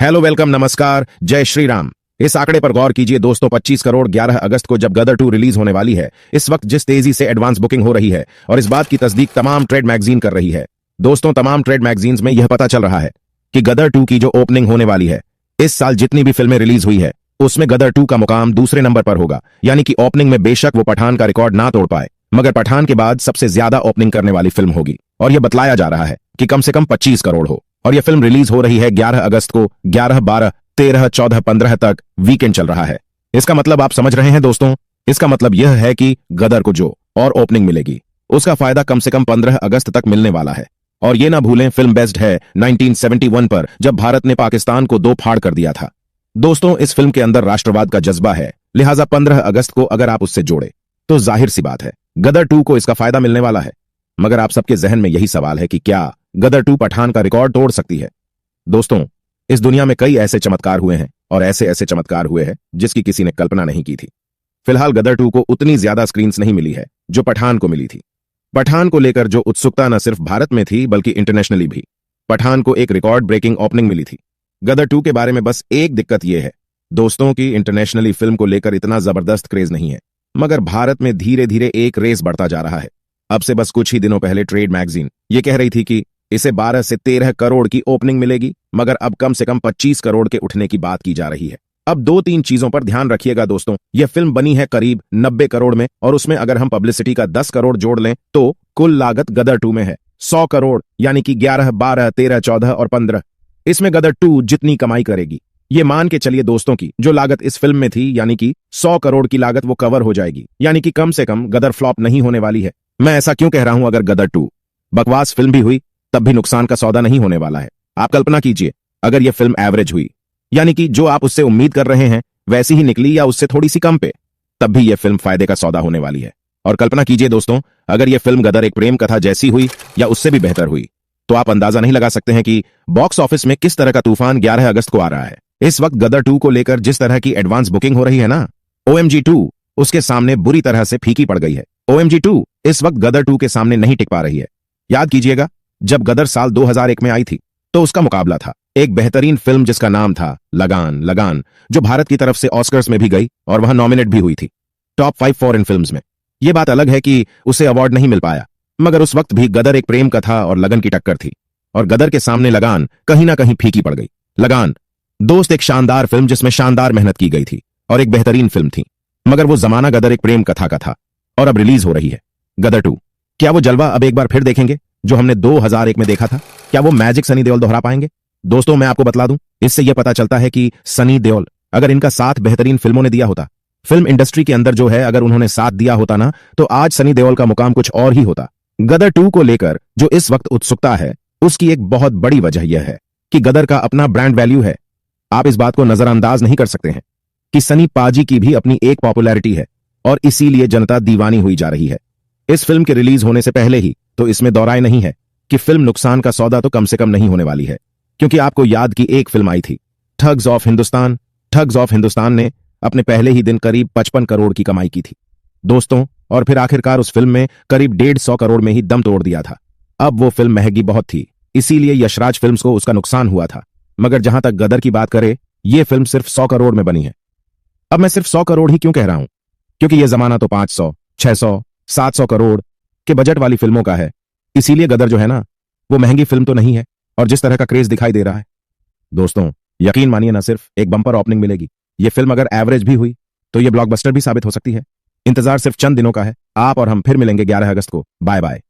Hello, welcome, नमस्कार, जय श्री राम। इस आंकड़े पर गौर कीजिए दोस्तों। 25 करोड़ 11 अगस्त को जब गदर 2 रिलीज होने वाली है, इस वक्त जिस तेजी से एडवांस बुकिंग हो रही है और इस बात की तस्दीक तमाम ट्रेड मैगजीन कर रही है। दोस्तों, तमाम ट्रेड मैगजीन्स में यह पता चल रहा है कि गदर 2 की जो ओपनिंग होने वाली है, इस साल जितनी भी फिल्में रिलीज हुई है उसमें गदर 2 का मुकाम दूसरे नंबर पर होगा। यानी कि ओपनिंग में बेशक वो पठान का रिकॉर्ड ना तोड़ पाए, मगर पठान के बाद सबसे ज्यादा ओपनिंग करने वाली फिल्म होगी। और यह बतलाया जा रहा है कि कम से कम 25 करोड़ हो। और यह फिल्म रिलीज हो रही है 11 अगस्त को। 11, 12, 13, 14, 15 तक वीकेंड चल रहा है। इसका मतलब आप समझ रहे हैं दोस्तों। इसका मतलब यह है कि गदर को जो और ओपनिंग मिलेगी उसका फायदा कम से कम 15 अगस्त तक मिलने वाला है। और ये ना भूलें, फिल्म बेस्ड है 1971 पर, जब भारत ने पाकिस्तान को दो फाड़ कर दिया था। दोस्तों, इस फिल्म के अंदर राष्ट्रवाद का जज्बा है, लिहाजा 15 अगस्त को अगर आप उससे जोड़े तो जाहिर सी बात है गदर 2 को इसका फायदा मिलने वाला है। मगर आप सबके जहन में यही सवाल है कि क्या गदर 2 पठान का रिकॉर्ड तोड़ सकती है? दोस्तों, इस दुनिया में कई ऐसे चमत्कार हुए हैं और ऐसे ऐसे चमत्कार हुए हैं जिसकी किसी ने कल्पना नहीं की थी। फिलहाल गदर 2 को उतनी ज्यादा स्क्रीन्स नहीं मिली है जो पठान को मिली थी। पठान को लेकर जो उत्सुकता न सिर्फ भारत में थी बल्कि इंटरनेशनली भी। पठान को एक रिकॉर्ड ब्रेकिंग ओपनिंग मिली थी। गदर 2 के बारे में बस एक दिक्कत यह है दोस्तों की इंटरनेशनली फिल्म को लेकर इतना जबरदस्त क्रेज नहीं है, मगर भारत में धीरे धीरे एक रेस बढ़ता जा रहा है। अब से बस कुछ ही दिनों पहले ट्रेड मैगजीन ये कह रही थी कि इसे 12 से 13 करोड़ की ओपनिंग मिलेगी, मगर अब कम से कम 25 करोड़ के उठने की बात की जा रही है। अब 2-3 चीजों पर ध्यान रखिएगा दोस्तों। यह फिल्म बनी है करीब 90 करोड़ में, और उसमें अगर हम पब्लिसिटी का 10 करोड़ जोड़ लें तो कुल लागत गदर 2 में है 100 करोड़। यानी कि 11, 12, 13, 14 और 15, इसमें गदर 2 जितनी कमाई करेगी, ये मान के चलिए दोस्तों की जो लागत इस फिल्म में थी, यानी कि 100 करोड़ की लागत वो कवर हो जाएगी। यानी कि कम से कम गदर फ्लॉप नहीं होने वाली है। मैं ऐसा क्यों कह रहा हूं? अगर गदर 2 बकवास फिल्म भी हुई तब भी नुकसान का सौदा नहीं होने वाला है। आप कल्पना कीजिए, अगर यह फिल्म एवरेज हुई, यानी कि जो आप उससे उम्मीद कर रहे हैं वैसी ही निकली या उससे थोड़ी सी कम पे, तब भी यह फिल्म फायदे का सौदा होने वाली है। और कल्पना कीजिए दोस्तों, अगर यह फिल्म गदर एक प्रेम कथा जैसी हुई या उससे भी बेहतर हुई, तो आप अंदाजा नहीं लगा सकते हैं कि बॉक्स ऑफिस में किस तरह का तूफान 11 अगस्त को आ रहा है। इस वक्त गदर 2 को लेकर जिस तरह की एडवांस बुकिंग हो रही है ना, OMG 2 उसके सामने बुरी तरह से फीकी पड़ गई है। OMG 2 इस वक्त गदर 2 के सामने नहीं टिक पा रही है। याद कीजिएगा, जब गदर साल 2001 में आई थी तो उसका मुकाबला था एक बेहतरीन फिल्म जिसका नाम था लगान, जो भारत की तरफ से ऑस्कर्स में भी गई और वहां नॉमिनेट भी हुई थी टॉप 5 फॉरेन फिल्म्स में। यह बात अलग है कि उसे अवार्ड नहीं मिल पाया, मगर उस वक्त भी गदर एक प्रेम कथा और लगन की टक्कर थी, और गदर के सामने लगान कहीं ना कहीं फीकी पड़ गई। लगान दोस्त एक शानदार फिल्म जिसमें शानदार मेहनत की गई थी और एक बेहतरीन फिल्म थी, मगर वो जमाना गदर एक प्रेम कथा का था और अब रिलीज हो रही है गदर 2। क्या वो जलवा अब एक बार फिर देखेंगे जो हमने 2001 में देखा था? क्या वो मैजिक सनी देओल दोहरा पाएंगे? दोस्तों, मैं आपको बतला दूं, इससे यह पता चलता है कि सनी देओल, अगर इनका साथ बेहतरीन फिल्मों ने दिया होता, फिल्म इंडस्ट्री के अंदर जो है, अगर उन्होंने साथ दिया होता ना, तो आज सनी देओल का मुकाम कुछ और ही होता। गदर 2 को लेकर जो इस वक्त उत्सुकता है उसकी एक बहुत बड़ी वजह यह है कि गदर का अपना ब्रांड वैल्यू है। आप इस बात को नजरअंदाज नहीं कर सकते हैं कि सनी पाजी की भी अपनी एक पॉपुलैरिटी है और इसीलिए जनता दीवानी हुई जा रही है। इस फिल्म के रिलीज होने से पहले ही तो इसमें दौराय नहीं है कि फिल्म नुकसान का सौदा तो कम से कम नहीं होने वाली है, क्योंकि आपको याद की एक फिल्म आई थी thugs of Hindustan. Thugs of Hindustan ने अपने पहले ही दिन करीब 55 करोड़ की कमाई की थी दोस्तों, और फिर आखिरकार उस फिल्म में करीब 150 करोड़ में ही दम तोड़ दिया था। अब वो फिल्म महंगी बहुत थी, इसीलिए यशराज फिल्म्स को उसका नुकसान हुआ था। मगर जहां तक गदर की बात करें, यह फिल्म सिर्फ 100 करोड़ में बनी है। अब मैं सिर्फ 100 करोड़ ही क्यों कह रहा हूं? क्योंकि यह जमाना तो 500, 600, 700 करोड़ के बजट वाली फिल्मों का है। इसीलिए गदर जो है ना, वो महंगी फिल्म तो नहीं है। और जिस तरह का क्रेज दिखाई दे रहा है दोस्तों, यकीन मानिए, ना सिर्फ एक बम्पर ओपनिंग मिलेगी, ये फिल्म अगर एवरेज भी हुई तो ये ब्लॉकबस्टर भी साबित हो सकती है। इंतजार सिर्फ चंद दिनों का है। आप और हम फिर मिलेंगे 11 अगस्त को। Bye bye.